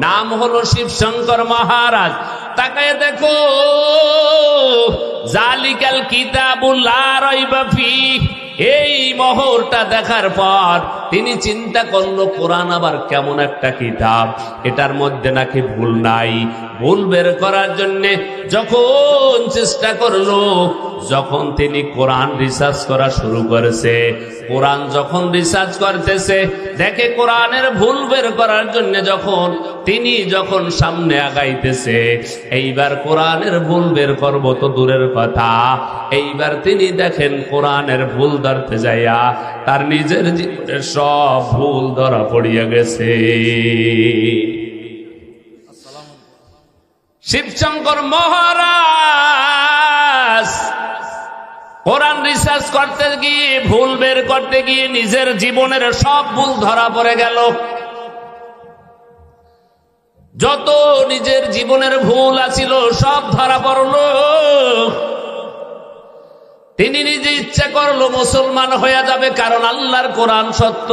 নাম হলো শিবশঙ্কর মহারাজ। তাকায় দেখো, জালিকাল কিতাবুল লা রাইবা ফীহ, এই মোহরটা দেখার পর তিনি চিন্তা করলো কোরআন আবার কেমন একটা কিতাব, এটার মধ্যে নাকি ভুল নাই। ভুল বের করার জন্য যখন চেষ্টা করলো, যখন তিনি কোরআন রিসার্চ করা শুরু করেছে, কোরআন যখন রিসার্চ করতেছে, দেখে কোরআনের ভুল বের করার জন্য যখন সামনে আগাইতেছে, এইবার কোরআনের ভুল বের করব তো দূরের কথা, এইবার তিনি দেখেন কোরআনের ভুল ধরতে যাইয়া তার নিজের জীবনের সব ভুল ধরা পড়িয়া গেছে। শিবশঙ্কর মহারাজ কোরআন রিসার্চ করতে গিয়ে, ভুল বের করতে গিয়ে নিজের জীবনের সব ভুল ধরা পড়ে গেল। যত নিজের জীবনের ভুল আছিল সব ধরা পড়ল। তিনি নিজে ইচ্ছা করলো মুসলমান হয়ে যাবে, কারণ আল্লাহর কোরআন সত্য।